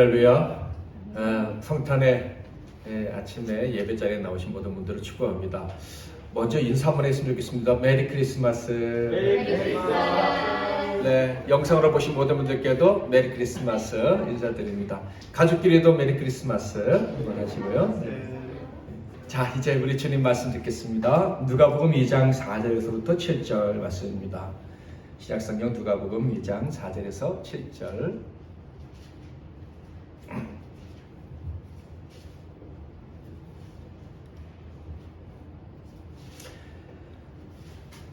할렐루야. 성탄의 아침에 예배 자리에 나오신 모든 분들을 축복합니다. 먼저 인사 한번 했으면 좋겠습니다. 메리 크리스마스. 메리 크리스마스. 네, 영상으로 보신 모든 분들께도 메리 크리스마스 인사드립니다. 가족끼리도 메리 크리스마스 한번 하시고요. 자, 이제 우리 주님 말씀 듣겠습니다. 누가복음 2장 4절에서부터 7절 말씀입니다. 신약성경 누가복음 2장 4절에서 7절.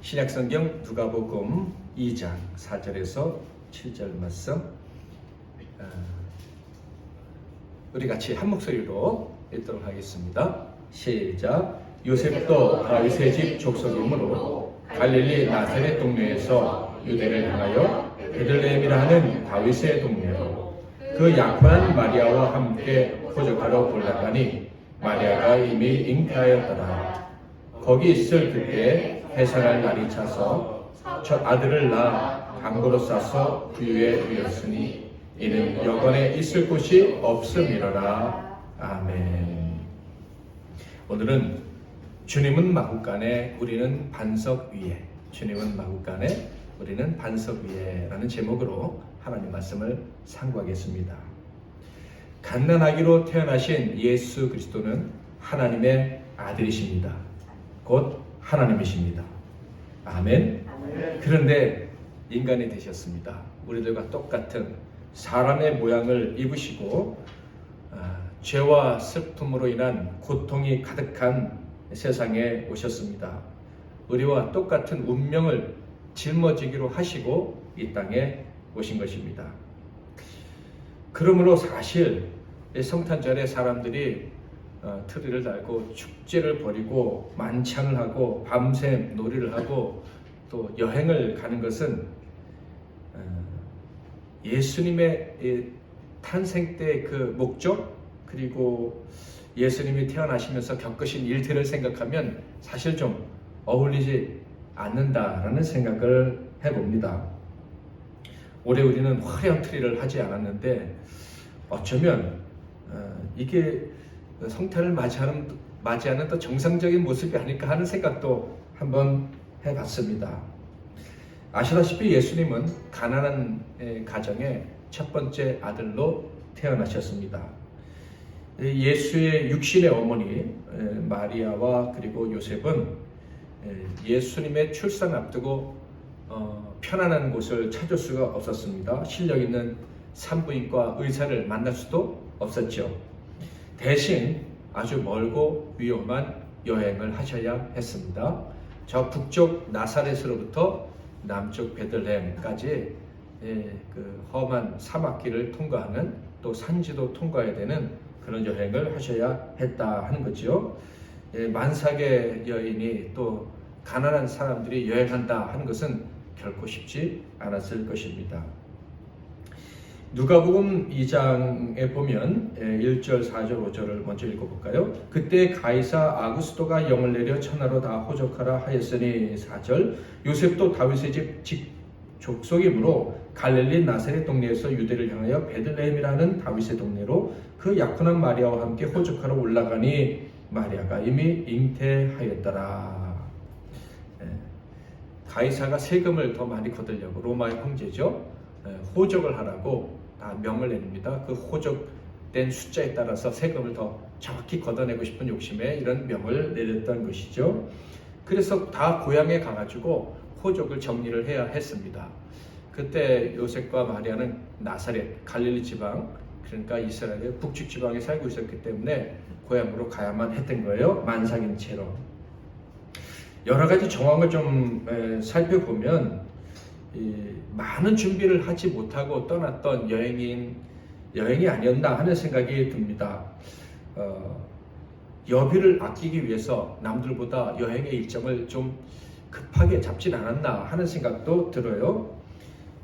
신약성경 누가복음 2장 4절에서 7절 말씀, 우리 같이 한 목소리로 읽도록 하겠습니다. 시작. 요셉도 다윗의 집 족속이므로 갈릴리 나사렛 동네에서 유대를 향하여 베들레헴이라 하는 다윗의 동네로 그 약혼한 마리아와 함께 호적하러 올라가니 마리아가 이미 잉태하였더라. 거기 있을 그때 해산할 날이 차서 첫 아들을 낳아 방구로 싸서 부유에 누였으니 이는 여건에 있을 곳이 없음이로라. 아멘. 오늘은 주님은 마구간에 우리는 반석 위에, 주님은 마구간에 우리는 반석 위에 라는 제목으로 하나님 말씀을 상고하겠습니다. 갓난아기로 태어나신 예수 그리스도는 하나님의 아들이십니다. 곧 하나님이십니다. 아멘. 그런데 인간이 되셨습니다. 우리들과 똑같은 사람의 모양을 입으시고 죄와 슬픔으로 인한 고통이 가득한 세상에 오셨습니다. 우리와 똑같은 운명을 짊어지기로 하시고 이 땅에 오신 것입니다. 그러므로 사실 성탄절에 사람들이 트리를 달고 축제를 벌이고 만찬을 하고 밤샘 놀이를 하고 또 여행을 가는 것은 예수님의 탄생 때 그 목적, 그리고 예수님이 태어나시면서 겪으신 일들을 생각하면 사실 좀 어울리지 않는다라는 생각을 해봅니다. 올해 우리는 화려한 트리를 하지 않았는데 어쩌면 이게 성탄을 맞이하는 더 정상적인 모습이 아닐까 하는 생각도 한번 해봤습니다. 아시다시피 예수님은 가나안 가정의 첫 번째 아들로 태어나셨습니다. 예수의 육신의 어머니 마리아와 그리고 요셉은 예수님의 출산 앞두고 편안한 곳을 찾을 수가 없었습니다. 실력 있는 산부인과 의사를 만날 수도 없었죠. 대신 아주 멀고 위험한 여행을 하셔야 했습니다. 저 북쪽 나사렛으로부터 남쪽 베들레헴까지 그 험한 사막길을 통과하는, 또 산지도 통과해야 되는 그런 여행을 하셔야 했다 하는 거죠. 만삭의 여인이 또 가난한 사람들이 여행한다 하는 것은 결코 쉽지 않았을 것입니다. 누가복음 2장에 보면 1절, 4절, 5절을 먼저 읽어볼까요? 그때 가이사 아구스도가 영을 내려 천하로 다 호적하라 하였으니 4절. 요셉도 다윗의 집 족속이므로 갈릴리 나사렛 동네에서 유대를 향하여 베들레헴이라는 다윗의 동네로 그 약혼한 마리아와 함께 호적하러 올라가니 마리아가 이미 잉태하였더라. 가이사가 세금을 더 많이 거두려고, 로마의 황제죠, 호적을 하라고 다 명을 내립니다. 그 호적된 숫자에 따라서 세금을 더 정확히 걷어내고 싶은 욕심에 이런 명을 내렸던 것이죠. 그래서 다 고향에 가가지고 호적을 정리를 해야 했습니다. 그때 요셉과 마리아는 나사렛, 갈릴리 지방, 그러니까 이스라엘의 북측 지방에 살고 있었기 때문에 고향으로 가야만 했던 거예요. 만삭인 채로. 여러 가지 정황을 좀 살펴보면 많은 준비를 하지 못하고 떠났던 여행이 아니었나 하는 생각이 듭니다. 여비를 아끼기 위해서 남들보다 여행의 일정을 좀 급하게 잡진 않았나 하는 생각도 들어요.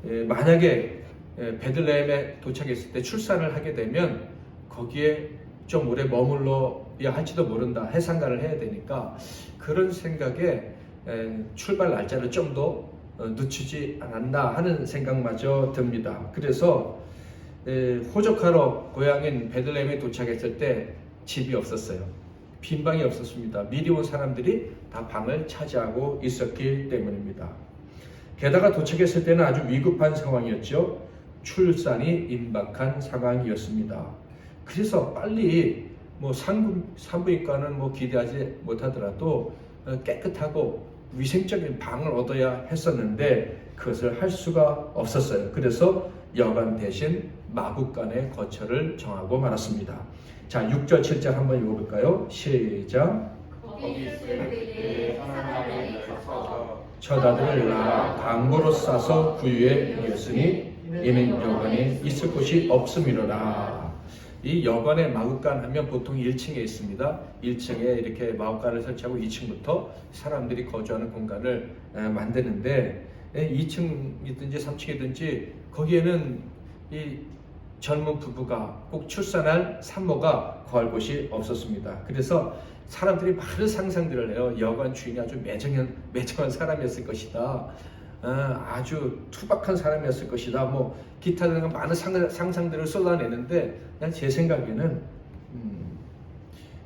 만약에 베들레헴에 도착했을 때 출산을 하게 되면 거기에 좀 오래 머물러야 할지도 모른다, 해상가를 해야 되니까 그런 생각에 출발 날짜를 좀 더 늦추지 않았나 하는 생각마저 듭니다. 그래서 호적하러 고향인 베들레헴에 도착했을 때 집이 없었어요. 빈 방이 없었습니다. 미리 온 사람들이 다 방을 차지하고 있었기 때문입니다. 게다가 도착했을 때는 아주 위급한 상황이었죠. 출산이 임박한 상황이었습니다. 그래서 빨리 산부인과는 기대하지 못하더라도 깨끗하고 위생적인 방을 얻어야 했었는데 그것을 할 수가 없었어요. 그래서 여관 대신 마구간의 거처를 정하고 말았습니다. 자, 6절 7절 한번 읽어볼까요? 시작. 거기 있을 때에 사람들이 서서 처다들 나 강보로 싸서 구유에 이었으니 이는 여관에 있을 곳이 없음이로라. 이 여관의 마구간 하면 보통 1층에 있습니다. 1층에 이렇게 마구간을 설치하고 2층부터 사람들이 거주하는 공간을 만드는데 2층이든지 3층이든지 거기에는 이 젊은 부부가 꼭 출산할 산모가 거할 곳이 없었습니다. 그래서 사람들이 많은 상상들을 해요. 여관 주인이 아주 매정한 사람이었을 것이다. 아주 투박한 사람이었을 것이다. 기타 등등 많은 상상들을 쏟아내는데 그냥 제 생각에는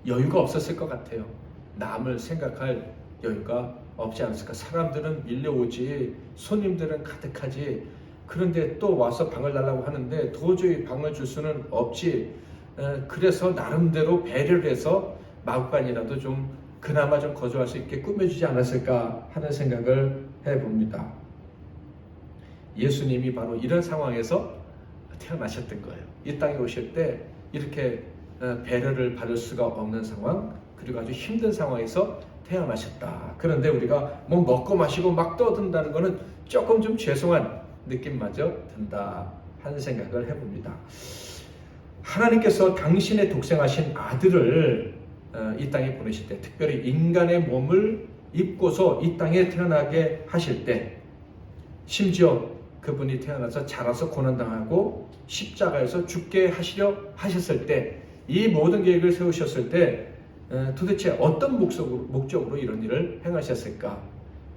여유가 없었을 것 같아요. 남을 생각할 여유가 없지 않았을까. 사람들은 밀려오지, 손님들은 가득하지. 그런데 또 와서 방을 달라고 하는데 도저히 방을 줄 수는 없지. 그래서 나름대로 배려를 해서 마구간이라도 그나마 거주할 수 있게 꾸며주지 않았을까 하는 생각을 해봅니다. 예수님이 바로 이런 상황에서 태어나셨던 거예요. 이 땅에 오실 때 이렇게 배려를 받을 수가 없는 상황, 그리고 아주 힘든 상황에서 태어나셨다. 그런데 우리가 먹고 마시고 막 떠든다는 것은 조금 좀 죄송한 느낌마저 든다 하는 생각을 해봅니다. 하나님께서 당신의 독생하신 아들을 이 땅에 보내실 때, 특별히 인간의 몸을 입고서 이 땅에 태어나게 하실 때, 심지어 그분이 태어나서 자라서 고난당하고 십자가에서 죽게 하시려 하셨을 때, 이 모든 계획을 세우셨을 때 도대체 어떤 목적으로 이런 일을 행하셨을까?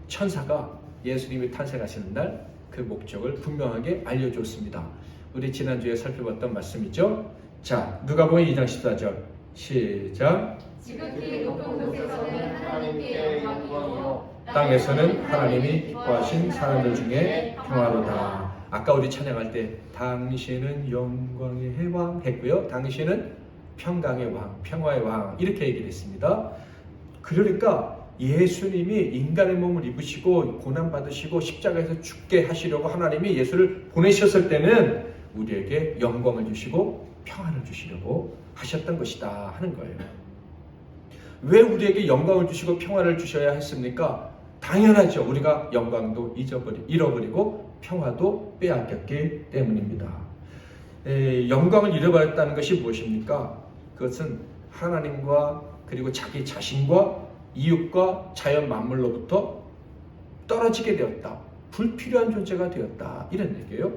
천사가 예수님이 탄생하시는 날 그 목적을 분명하게 알려줬습니다. 우리 지난주에 살펴봤던 말씀이죠. 자, 누가복음 2장 14절 시작. 지극히 높은 곳에서는 하나님께 영광이요 땅에서는 하나님이 기뻐하신 사람들 중에 평화로다. 아까 우리 찬양할 때 당신은 영광의 왕 했고요. 당신은 평강의 왕, 평화의 왕 이렇게 얘기를 했습니다. 그러니까 예수님이 인간의 몸을 입으시고 고난받으시고 십자가에서 죽게 하시려고 하나님이 예수를 보내셨을 때는 우리에게 영광을 주시고 평안을 주시려고 하셨던 것이다 하는 거예요. 왜 우리에게 영광을 주시고 평화를 주셔야 했습니까? 당연하죠. 우리가 영광도 잃어버리고 평화도 빼앗겼기 때문입니다. 영광을 잃어버렸다는 것이 무엇입니까? 그것은 하나님과 그리고 자기 자신과 이웃과 자연 만물로부터 떨어지게 되었다. 불필요한 존재가 되었다. 이런 얘기예요.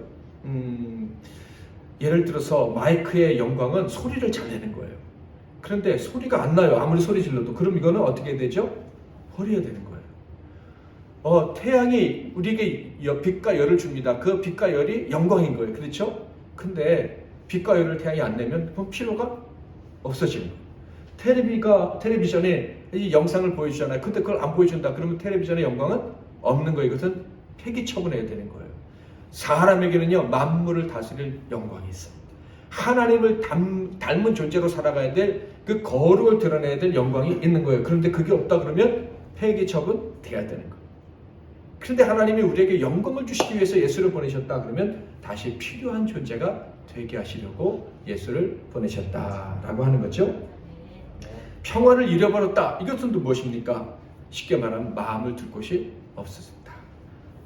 예를 들어서 마이크의 영광은 소리를 잘 내는 거예요. 그런데 소리가 안 나요. 아무리 소리 질러도. 그럼 이거는 어떻게 되죠? 버려야 되는 거예요. 태양이 우리에게 빛과 열을 줍니다. 그 빛과 열이 영광인 거예요. 그렇죠? 근데 빛과 열을 태양이 안 내면 그럼 필요가 없어지는 거예요. 텔레비전에 이 영상을 보여주잖아요. 근데 그걸 안 보여준다. 그러면 텔레비전의 영광은 없는 거예요. 이것은 폐기 처분해야 되는 거예요. 사람에게는요, 만물을 다스릴 영광이 있어요. 하나님을 닮은 존재로 살아가야 될 그 거룩을 드러내야 될 영광이 있는 거예요. 그런데 그게 없다 그러면 폐기 처분돼야 되는 거예요. 그런데 하나님이 우리에게 영광을 주시기 위해서 예수를 보내셨다 그러면 다시 필요한 존재가 되게 하시려고 예수를 보내셨다라고 하는 거죠. 평화를 잃어버렸다. 이것은 또 무엇입니까? 쉽게 말하면 마음을 둘 곳이 없었다.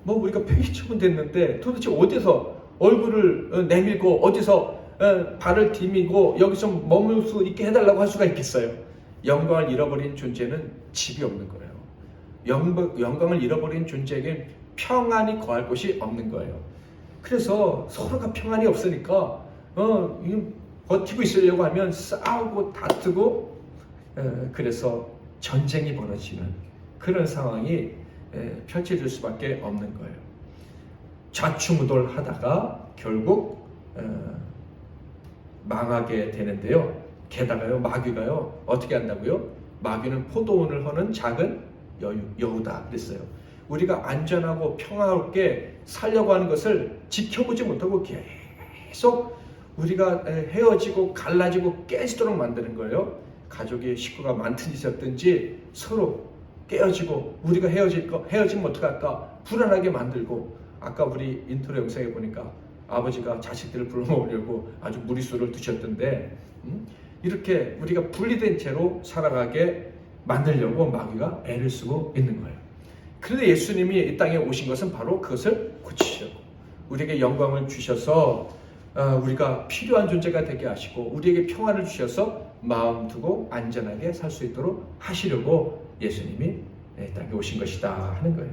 우리가 폐기 처분됐는데 도대체 어디서 얼굴을 내밀고 어디서 발을 디미고 여기서 머물 수 있게 해달라고 할 수가 있겠어요. 영광을 잃어버린 존재는 집이 없는 거예요. 영광을 잃어버린 존재에겐 평안이 거할 곳이 없는 거예요. 그래서 서로가 평안이 없으니까 버티고 있으려고 하면 싸우고 다투고 그래서 전쟁이 벌어지는 그런 상황이 펼쳐질 수밖에 없는 거예요. 좌충우돌하다가 결국 망하게 되는데요. 게다가요, 마귀가요, 어떻게 한다고요? 마귀는 포도원을 허는 작은 여우다 그랬어요. 우리가 안전하고 평화롭게 살려고 하는 것을 지켜보지 못하고 계속 우리가 헤어지고 갈라지고 깨지도록 만드는 거예요. 가족의 식구가 많든지 적든지 서로 깨어지고 우리가 헤어지면 어떡할까 불안하게 만들고, 아까 우리 인트로 영상에 보니까 아버지가 자식들을 불러모으려고 아주 무리수를 두셨던데, 이렇게 우리가 분리된 채로 살아가게 만들려고 마귀가 애를 쓰고 있는 거예요. 그런데 예수님이 이 땅에 오신 것은 바로 그것을 고치시려고, 우리에게 영광을 주셔서 우리가 필요한 존재가 되게 하시고 우리에게 평안을 주셔서 마음 두고 안전하게 살 수 있도록 하시려고 예수님이 이 땅에 오신 것이다 하는 거예요.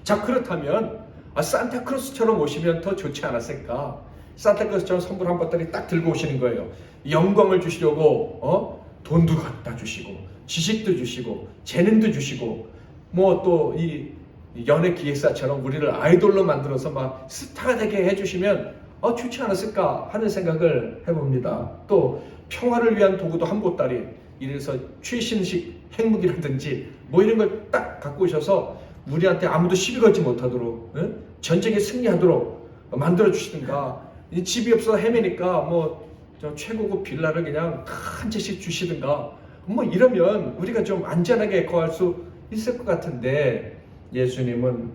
자, 그렇다면 산타크로스처럼 오시면 더 좋지 않았을까? 산타크로스처럼 선물 한 보따리 딱 들고 오시는 거예요. 영광을 주시려고 돈도 갖다 주시고 지식도 주시고 재능도 주시고, 뭐 또 이 연예 기획사처럼 우리를 아이돌로 만들어서 막 스타가 되게 해주시면 좋지 않았을까 하는 생각을 해봅니다. 또 평화를 위한 도구도 한 보따리, 이래서 최신식 핵무기라든지 뭐 이런 걸 딱 갖고 오셔서 우리한테 아무도 시비 걸지 못하도록, 전쟁에 승리하도록 만들어 주시든가, 집이 없어서 헤매니까 뭐 최고급 빌라를 그냥 한 채씩 주시든가, 뭐 이러면 우리가 좀 안전하게 거할 수 있을 것 같은데, 예수님은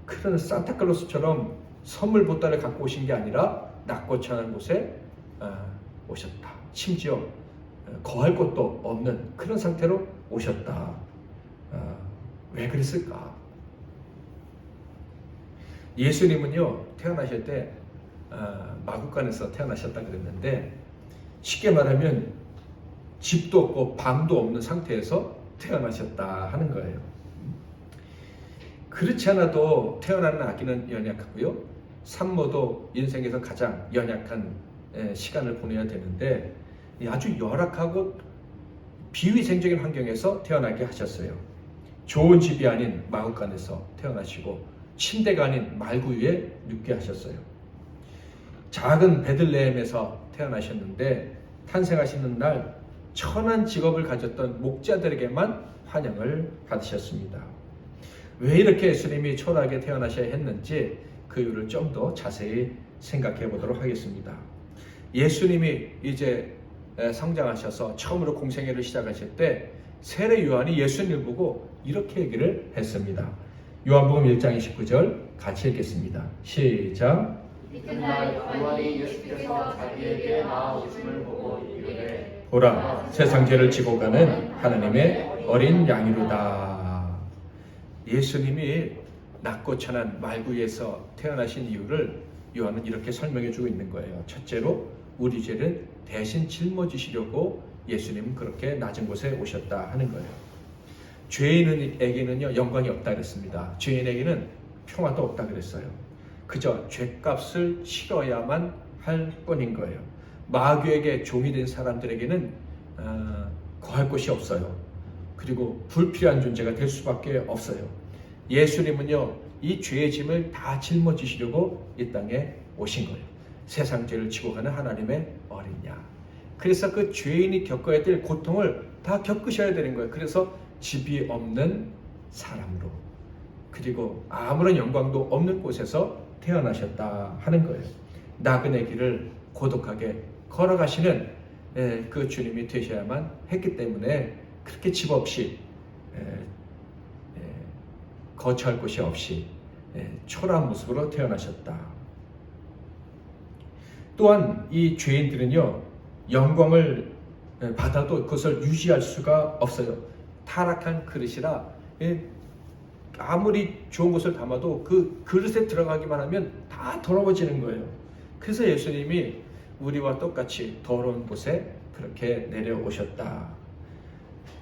그런 산타클로스처럼 선물 보따리를 갖고 오신 게 아니라 낮고 천한 곳에 오셨다. 심지어 거할 곳도 없는 그런 상태로 오셨다. 왜 그랬을까? 예수님은요, 태어나실 때 마구간에서 태어나셨다 그랬는데, 쉽게 말하면 집도 없고 방도 없는 상태에서 태어나셨다 하는 거예요. 그렇지 않아도 태어나는 아기는 연약하고요, 산모도 인생에서 가장 연약한 시간을 보내야 되는데 아주 열악하고 비위생적인 환경에서 태어나게 하셨어요. 좋은 집이 아닌 마구간에서 태어나시고 침대가 아닌 말구 위에 눕게 하셨어요. 작은 베들레헴에서 태어나셨는데 탄생하시는 날 천한 직업을 가졌던 목자들에게만 환영을 받으셨습니다. 왜 이렇게 예수님이 초라하게 태어나셔야 했는지 그 이유를 좀 더 자세히 생각해 보도록 하겠습니다. 예수님이 이제 성장하셔서 처음으로 공생애를 시작하실 때 세례 요한이 예수님을 보고 이렇게 얘기를 했습니다. 요한복음 1장 29절 같이 읽겠습니다. 시작. 이튿날 요한이 예수께서 자기에게 나아오심을 보고 이르되 보라, 세상 죄를 지고 가는 하나님의 어린 양이로다. 예수님이 낮고 천한 말구에서 태어나신 이유를 요한은 이렇게 설명해 주고 있는 거예요. 첫째로 우리 죄를 대신 짊어지시려고 예수님은 그렇게 낮은 곳에 오셨다 하는 거예요. 죄인에게는요, 영광이 없다 그랬습니다. 죄인에게는 평화도 없다 그랬어요. 그저 죄값을 치러야만 할 뿐인 거예요. 마귀에게 종이 된 사람들에게는 거할 곳이 없어요. 그리고 불필요한 존재가 될 수밖에 없어요. 예수님은요, 이 죄의 짐을 다 짊어지시려고 이 땅에 오신 거예요. 세상 죄를 지고 가는 하나님의 어린 양. 그래서 그 죄인이 겪어야 될 고통을 다 겪으셔야 되는 거예요. 그래서 집이 없는 사람으로, 그리고 아무런 영광도 없는 곳에서 태어나셨다 하는 거예요. 나그네 길을 고독하게 걸어가시는 그 주님이 되셔야만 했기 때문에 그렇게 집 없이 거처할 곳이 없이 초라한 모습으로 태어나셨다. 또한 이 죄인들은요, 영광을 받아도 그것을 유지할 수가 없어요. 타락한 그릇이라 아무리 좋은 것을 담아도 그 그릇에 들어가기만 하면 다 더러워지는 거예요. 그래서 예수님이 우리와 똑같이 더러운 곳에 그렇게 내려오셨다.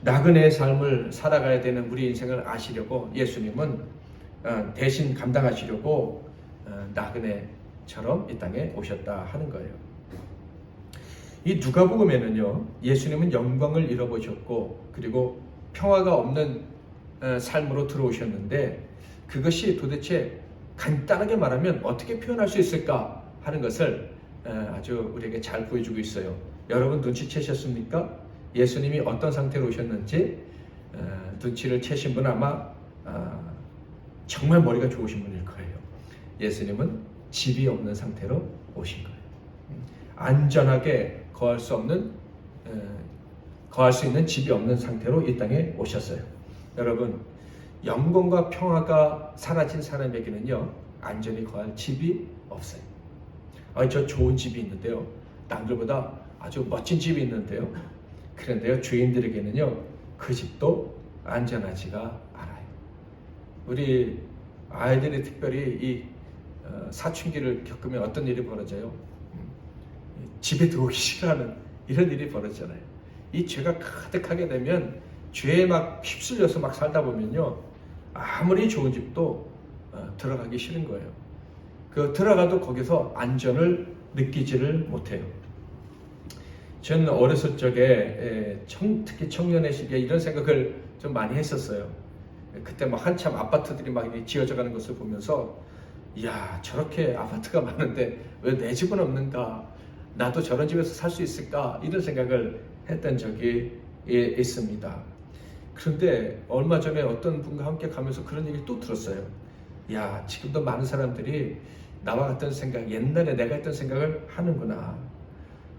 나그네의 삶을 살아가야 되는 우리 인생을 아시려고 예수님은 대신 감당하시려고 나그네처럼 이 땅에 오셨다 하는 거예요. 이 누가복음에는요, 예수님은 영광을 잃어보셨고 그리고 평화가 없는 삶으로 들어오셨는데, 그것이 도대체 간단하게 말하면 어떻게 표현할 수 있을까 하는 것을 아주 우리에게 잘 보여주고 있어요. 여러분 눈치채셨습니까? 예수님이 어떤 상태로 오셨는지 눈치를 채신 분은 아마 정말 머리가 좋으신 분일 거예요. 예수님은 집이 없는 상태로 오신 거예요. 안전하게 거할 수 있는 집이 없는 상태로 이 땅에 오셨어요. 여러분, 영광과 평화가 사라진 사람에게는요, 안전히 거할 집이 없어요. 저 좋은 집이 있는데요, 남들보다 아주 멋진 집이 있는데요, 그런데요, 주인들에게는요, 그 집도 안전하지가 않아요. 우리 아이들이 특별히 이 사춘기를 겪으면 어떤 일이 벌어져요? 집에 들어오기 싫어하는 이런 일이 벌어지잖아요. 이 죄가 가득하게 되면 죄에 막 휩쓸려서 막 살다 보면요, 아무리 좋은 집도 들어가기 싫은 거예요. 들어가도 거기서 안전을 느끼지를 못해요. 저는 어렸을 적에 특히 청년의 시기에 이런 생각을 좀 많이 했었어요. 그때 막 한참 아파트들이 막 지어져 가는 것을 보면서, 이야, 저렇게 아파트가 많은데 왜 내 집은 없는가? 나도 저런 집에서 살 수 있을까? 이런 생각을 했던 적이 있습니다. 그런데 얼마 전에 어떤 분과 함께 가면서 그런 얘기를 또 들었어요. 야, 지금도 많은 사람들이 나와 같은 생각, 옛날에 내가 했던 생각을 하는구나.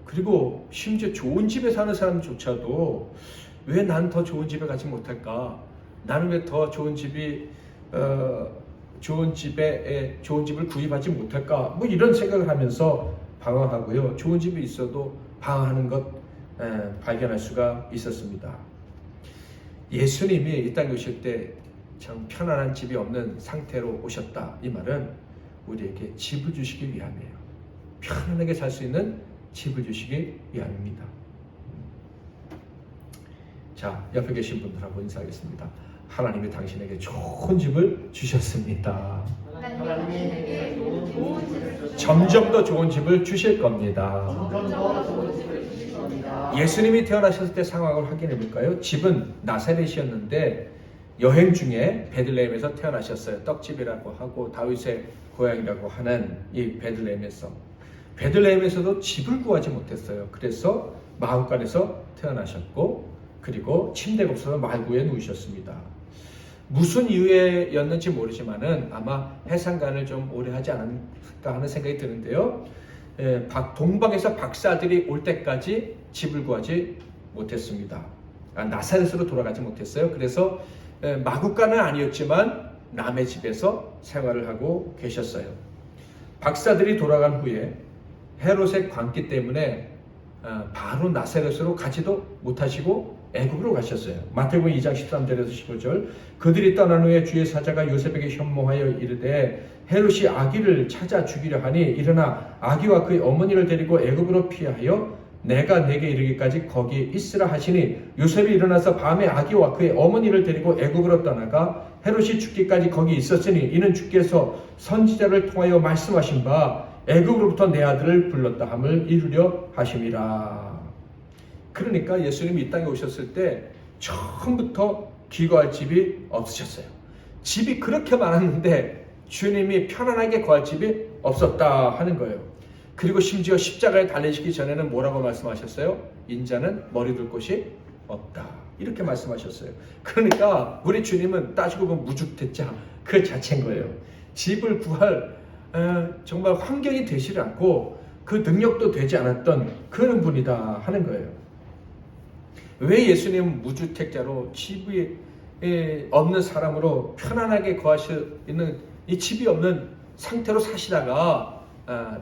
그리고 심지어 좋은 집에 사는 사람조차도 왜 난 더 좋은 집에 가지 못할까? 나는 왜 더 좋은 집을 구입하지 못할까? 뭐 이런 생각을 하면서 방황하고요. 좋은 집이 있어도 방황하는 것 발견할 수가 있었습니다. 예수님이 이 땅에 오실 때 참 편안한 집이 없는 상태로 오셨다. 이 말은 우리에게 집을 주시기 위함이에요. 편안하게 살 수 있는 집을 주시기 위함입니다. 자, 옆에 계신 분들하고 인사하겠습니다. 하나님이 당신에게 좋은 집을 주셨습니다. 하나님에게 좋은 집을 주셨습니다. 점점 더 좋은 집을 주실 겁니다. 점점 더 좋은 집을 주실 겁니다. 예수님이 태어나셨을 때 상황을 확인해 볼까요? 집은 나사렛이었는데 여행 중에 베들레헴에서 태어나셨어요. 떡집이라고 하고 다윗의 고향이라고 하는 이 베들레헴에서도 집을 구하지 못했어요. 그래서 마을간에서 태어나셨고, 그리고 침대가 없어서 말구에 누우셨습니다. 무슨 이유였는지 모르지만은 아마 해상간을 좀 오래 하지 않을까 하는 생각이 드는데요. 동방에서 박사들이 올 때까지 집을 구하지 못했습니다. 나사렛으로 돌아가지 못했어요. 그래서 마국간은 아니었지만 남의 집에서 생활을 하고 계셨어요. 박사들이 돌아간 후에 헤롯의 광기 때문에 바로 나사렛으로 가지도 못하시고 애굽으로 가셨어요. 마태복음 2장 13절에서 15절, 그들이 떠난 후에 주의 사자가 요셉에게 현몽하여 이르되 헤롯이 아기를 찾아 죽이려 하니 일어나 아기와 그의 어머니를 데리고 애굽으로 피하여 내가 내게 이르기까지 거기 있으라 하시니 요셉이 일어나서 밤에 아기와 그의 어머니를 데리고 애굽으로 떠나가 헤롯이 죽기까지 거기 있었으니 이는 주께서 선지자를 통하여 말씀하신 바 애굽으로부터 내 아들을 불렀다 함을 이루려 하심이라. 그러니까 예수님이 이 땅에 오셨을 때 처음부터 기거할 집이 없으셨어요. 집이 그렇게 많았는데 주님이 편안하게 거할 집이 없었다 하는 거예요. 그리고 심지어 십자가에 달리시기 전에는 뭐라고 말씀하셨어요? 인자는 머리 둘 곳이 없다. 이렇게 말씀하셨어요. 그러니까 우리 주님은 따지고 보면 무주택자 그 자체인 거예요. 집을 구할 정말 환경이 되지 않고 그 능력도 되지 않았던 그런 분이다 하는 거예요. 왜 예수님은 무주택자로 집이 없는 사람으로 편안하게 거하실 있는 이 집이 없는 상태로 사시다가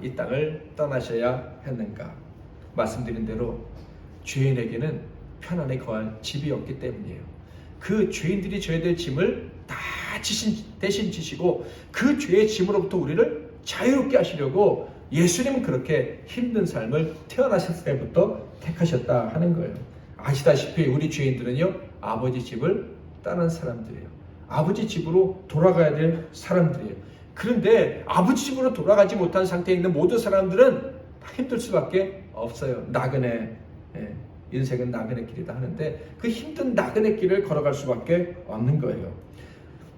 이 땅을 떠나셔야 했는가? 말씀드린 대로 죄인에게는 편안히 거할 집이 없기 때문이에요. 그 죄인들이 져야 될 짐을 다 대신 지시고 그 죄의 짐으로부터 우리를 자유롭게 하시려고 예수님은 그렇게 힘든 삶을 태어나셨을 때부터 택하셨다 하는 거예요. 아시다시피 우리 죄인들은요, 아버지 집을 떠난 사람들이에요. 아버지 집으로 돌아가야 될 사람들이에요. 그런데 아버지 집으로 돌아가지 못한 상태에 있는 모든 사람들은 다 힘들 수밖에 없어요. 나그네, 인생은 나그네 길이다 하는데 그 힘든 나그네 길을 걸어갈 수밖에 없는 거예요.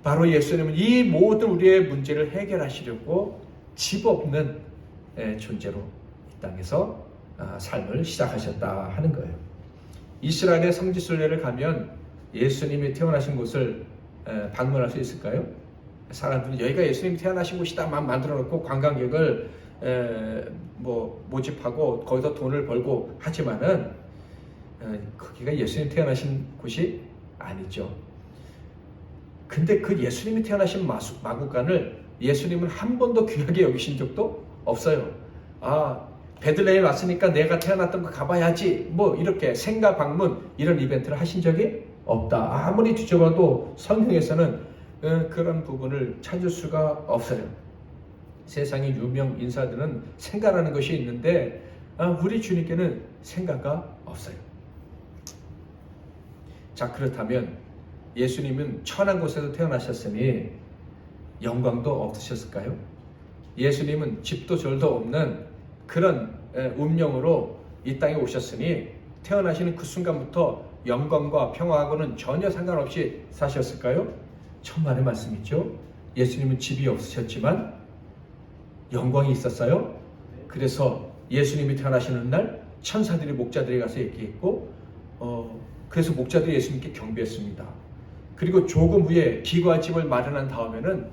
바로 예수님은 이 모든 우리의 문제를 해결하시려고 집 없는 존재로 이 땅에서 삶을 시작하셨다 하는 거예요. 이스라엘의 성지순례를 가면 예수님이 태어나신 곳을 방문할 수 있을까요? 사람들은 여기가 예수님이 태어나신 곳이다 막 만들어 놓고 관광객을 모집하고 거기서 돈을 벌고 하지만은 거기가 예수님 태어나신 곳이 아니죠. 근데 그 예수님이 태어나신 마구간을 예수님은 한 번도 귀하게 여기신 적도 없어요. 베들레헴에 왔으니까 내가 태어났던 거 가봐야지 이렇게 생가 방문 이런 이벤트를 하신 적이 없다. 아무리 뒤져봐도 성경에서는 그런 부분을 찾을 수가 없어요. 세상의 유명 인사들은 생가라는 것이 있는데 우리 주님께는 생가가 없어요. 자, 그렇다면 예수님은 천한 곳에서 태어나셨으니 영광도 없으셨을까요? 예수님은 집도 절도 없는 그런 운명으로 이 땅에 오셨으니 태어나시는 그 순간부터 영광과 평화하고는 전혀 상관없이 사셨을까요? 천만의 말씀이죠. 예수님은 집이 없으셨지만 영광이 있었어요. 그래서 예수님이 태어나시는 날 천사들이 목자들에 가서 얘기했고 그래서 목자들이 예수님께 경배했습니다. 그리고 조금 후에 기과집을 마련한 다음에는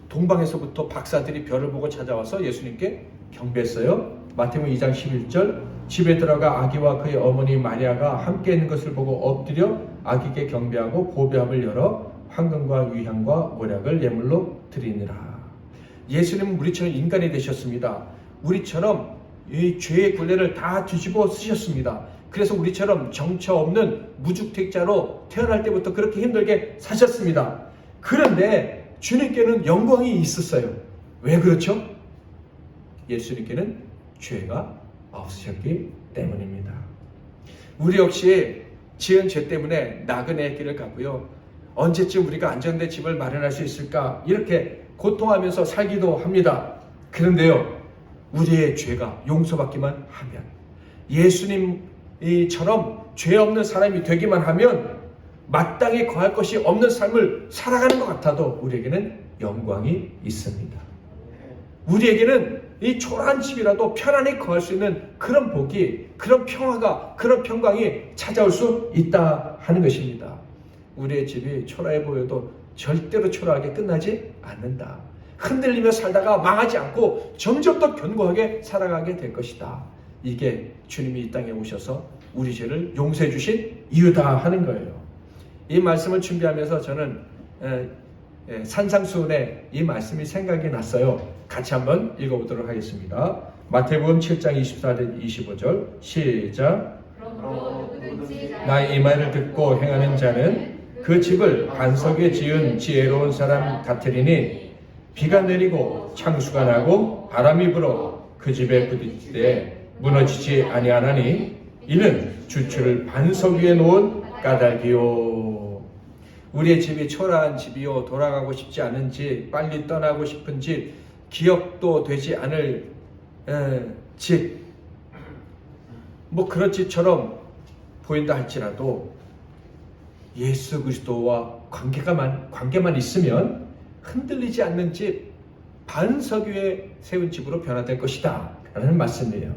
동방에서부터 박사들이 별을 보고 찾아와서 예수님께 경배했어요. 마태복음 2장 11절 집에 들어가 아기와 그의 어머니 마리아가 함께 있는 것을 보고 엎드려 아기께 경배하고 보배함을 열어 황금과 유향과 모략을 예물로 드리니라. 예수님은 우리처럼 인간이 되셨습니다. 우리처럼 이 죄의 굴레를 다 뒤집어 쓰셨습니다. 그래서 우리처럼 정처 없는 무주택자로 태어날 때부터 그렇게 힘들게 사셨습니다. 그런데 주님께는 영광이 있었어요. 왜 그렇죠? 예수님께는 죄가 없으셨기 때문입니다. 우리 역시 지은 죄 때문에 나그네의 길을 가고요. 언제쯤 우리가 안정된 집을 마련할 수 있을까? 이렇게 고통하면서 살기도 합니다. 그런데요, 우리의 죄가 용서받기만 하면, 예수님처럼 죄 없는 사람이 되기만 하면 마땅히 거할 것이 없는 삶을 살아가는 것 같아도 우리에게는 영광이 있습니다. 우리에게는 이 초라한 집이라도 편안히 거할 수 있는 그런 복이, 그런 평화가, 그런 평강이 찾아올 수 있다 하는 것입니다. 우리의 집이 초라해 보여도 절대로 초라하게 끝나지 않는다. 흔들리며 살다가 망하지 않고 점점 더 견고하게 살아가게 될 것이다. 이게 주님이 이 땅에 오셔서 우리 죄를 용서해 주신 이유다 하는 거예요. 이 말씀을 준비하면서 저는 산상수훈의 이 말씀이 생각이 났어요. 같이 한번 읽어보도록 하겠습니다. 마태복음 7장 24절 25절 시작. 나의 이 말을 듣고 행하는 자는 그 집을 반석에 지은 지혜로운 사람 같으리니 비가 내리고 창수가 나고 바람이 불어 그 집에 부딪히되 무너지지 아니하나니 이는 주추를 반석 위에 놓은 까닭이요. 우리의 집이 초라한 집이요, 돌아가고 싶지 않은 집, 빨리 떠나고 싶은 집, 기억도 되지 않을 집, 그런 집처럼 보인다 할지라도 예수 그리스도와 관계만 있으면 흔들리지 않는 집, 반석 위에 세운 집으로 변화될 것이다 라는 말씀이에요.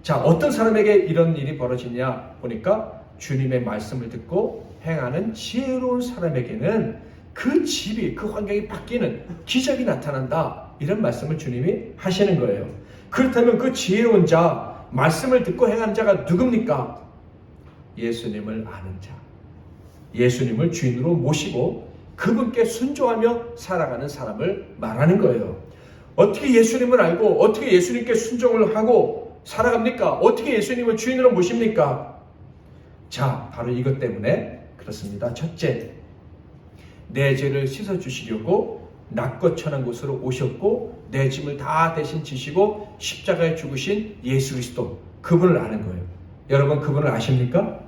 자, 어떤 사람에게 이런 일이 벌어지냐 보니까 주님의 말씀을 듣고 행하는 지혜로운 사람에게는 그 집이, 그 환경이 바뀌는 기적이 나타난다, 이런 말씀을 주님이 하시는 거예요. 그렇다면 그 지혜로운 자, 말씀을 듣고 행하는 자가 누굽니까? 예수님을 아는 자, 예수님을 주인으로 모시고 그분께 순종하며 살아가는 사람을 말하는 거예요. 어떻게 예수님을 알고 어떻게 예수님께 순종을 하고 살아갑니까? 어떻게 예수님을 주인으로 모십니까? 자, 바로 이것 때문에 그렇습니다. 첫째, 내 죄를 씻어주시려고 낮고 천한 곳으로 오셨고 내 짐을 다 대신 지시고 십자가에 죽으신 예수 그리스도, 그분을 아는 거예요. 여러분, 그분을 아십니까?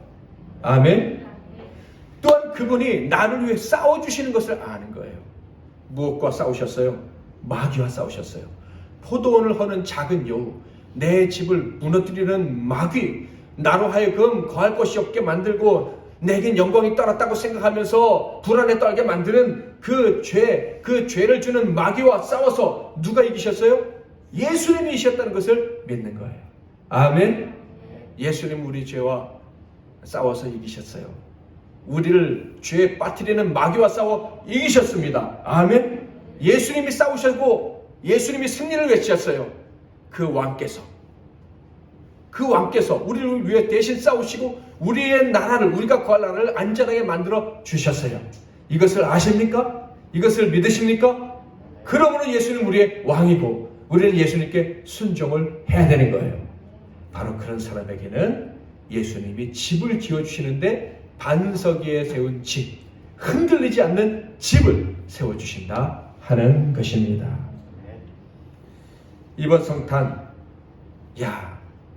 아멘. 또한 그분이 나를 위해 싸워주시는 것을 아는 거예요. 무엇과 싸우셨어요? 마귀와 싸우셨어요. 포도원을 허는 작은 여우, 내 집을 무너뜨리는 마귀, 나로 하여금 거할 것이 없게 만들고 내겐 영광이 떠났다고 생각하면서 불안에 떨게 만드는 그 죄를 주는 마귀와 싸워서 누가 이기셨어요? 예수님이 이셨다는 것을 믿는 거예요. 아멘. 예수님 우리 죄와 싸워서 이기셨어요. 우리를 죄에 빠뜨리는 마귀와 싸워 이기셨습니다. 아멘. 예수님이 싸우셨고 예수님이 승리를 외치셨어요. 그 왕께서 우리를 위해 대신 싸우시고 우리의 나라를, 우리가 구할 나라를 안전하게 만들어 주셨어요. 이것을 아십니까? 이것을 믿으십니까? 그러므로 예수님 우리의 왕이고 우리는 예수님께 순종을 해야 되는 거예요. 바로 그런 사람에게는 예수님이 집을 지어주시는데 반석 위에 세운 집, 흔들리지 않는 집을 세워주신다 하는 것입니다. 이번 성탄,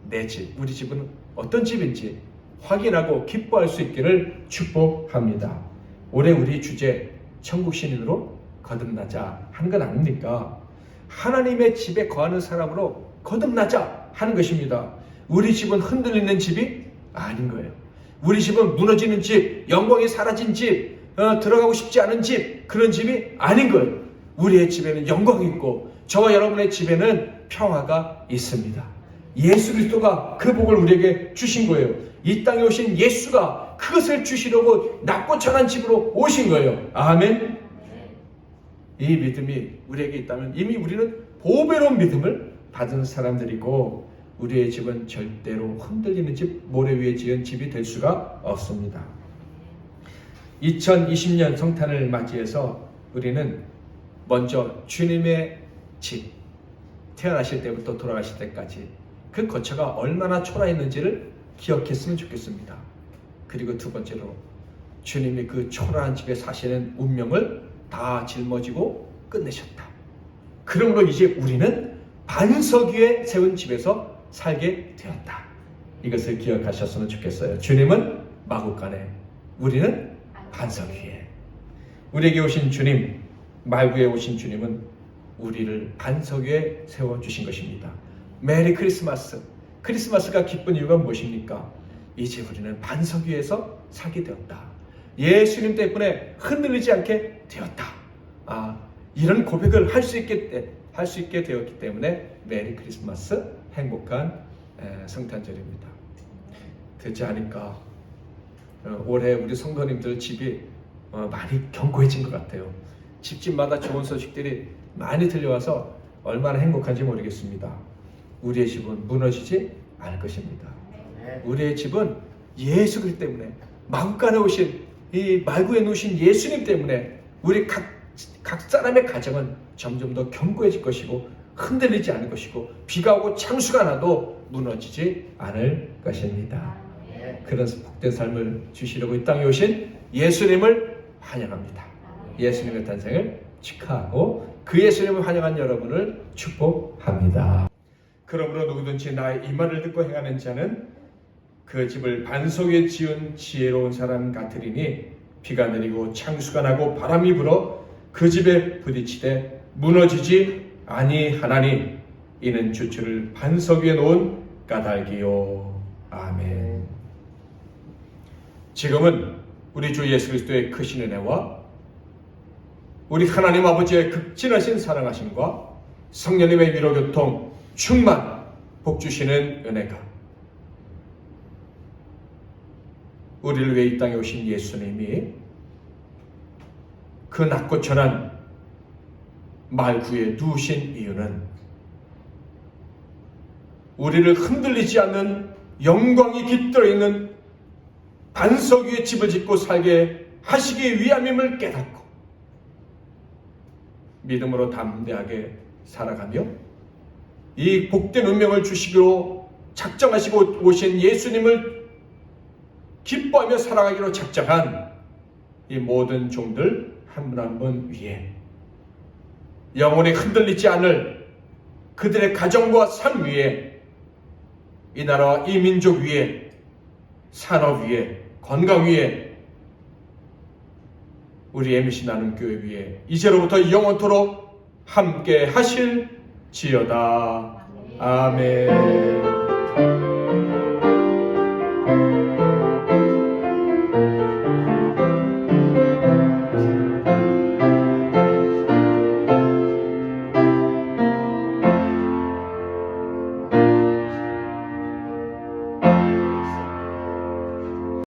내 집, 우리 집은 어떤 집인지 확인하고 기뻐할 수 있기를 축복합니다. 올해 우리 주제 천국 시민으로 거듭나자 하는 건 아닙니까? 하나님의 집에 거하는 사람으로 거듭나자 하는 것입니다. 우리 집은 흔들리는 집이 아닌 거예요. 우리 집은 무너지는 집, 영광이 사라진 집, 들어가고 싶지 않은 집, 그런 집이 아닌 거예요. 우리의 집에는 영광이 있고 저와 여러분의 집에는 평화가 있습니다. 예수 그리스도가 그 복을 우리에게 주신 거예요. 이 땅에 오신 예수가 그것을 주시려고 낮고 천한 집으로 오신 거예요. 아멘. 이 믿음이 우리에게 있다면 이미 우리는 보배로운 믿음을 받은 사람들이고 우리의 집은 절대로 흔들리는 집, 모래 위에 지은 집이 될 수가 없습니다. 2020년 성탄을 맞이해서 우리는 먼저 주님의 집, 태어나실 때부터 돌아가실 때까지 그 거처가 얼마나 초라했는지를 기억했으면 좋겠습니다. 그리고 두 번째로 주님이 그 초라한 집에 사시는 운명을 다 짊어지고 끝내셨다. 그러므로 이제 우리는 반석 위에 세운 집에서 살게 되었다. 이것을 기억하셨으면 좋겠어요. 주님은 마구간에, 우리는 반석 위에. 우리에게 오신 주님, 말구에 오신 주님은 우리를 반석 위에 세워주신 것입니다. 메리 크리스마스. 크리스마스가 기쁜 이유가 무엇입니까? 이제 우리는 반석 위에서 살게 되었다. 예수님 때문에 흔들리지 않게 되었다. 이런 고백을 할 수 있게 되었기 때문에 메리 크리스마스, 행복한 성탄절입니다. 그렇지 않을까? 올해 우리 성도님들 집이 많이 견고해진 것 같아요. 집집마다 좋은 소식들이 많이 들려와서 얼마나 행복한지 모르겠습니다. 우리의 집은 무너지지 않을 것입니다. 우리의 집은 예수 그리스도 때문에, 마구간에 오신 이 말구에 누신 예수님 때문에 우리 각 사람의 가정은 점점 더 견고해질 것이고 흔들리지 않을 것이고 비가 오고 창수가 나도 무너지지 않을 것입니다. 그런 복된 삶을 주시려고 이 땅에 오신 예수님을 환영합니다. 예수님의 탄생을 축하하고 그 예수님을 환영한 여러분을 축복합니다. 그러므로 누구든지 나의 이 말을 듣고 행하는 자는 그 집을 반석 위에 지은 지혜로운 사람 같으리니 비가 내리고 창수가 나고 바람이 불어 그 집에 부딪히되 무너지지 아니하나니 이는 주추를 반석 위에 놓은 까닭이요. 아멘. 지금은 우리 주 예수 그리스도의 크신 은혜와 우리 하나님 아버지의 극진하신 사랑하심과 성령님의 위로교통 충만 복 주시는 은혜가 우리를 위해 이 땅에 오신 예수님이 그 낮고 천한 말구에 누우신 이유는 우리를 흔들리지 않는 영광이 깃들어 있는 반석 위에 집을 짓고 살게 하시기 위함임을 깨닫고 믿음으로 담대하게 살아가며 이 복된 운명을 주시기로 작정하시고 오신 예수님을 기뻐하며 살아가기로 작정한 이 모든 종들 한 분 한 분 위에 영원히 흔들리지 않을 그들의 가정과 삶 위에 이 나라와 이 민족 위에 산업 위에 건강 위에 우리 MBC 나눔교회 위에 이제로부터 영원토록 함께 하실지어다. 아멘.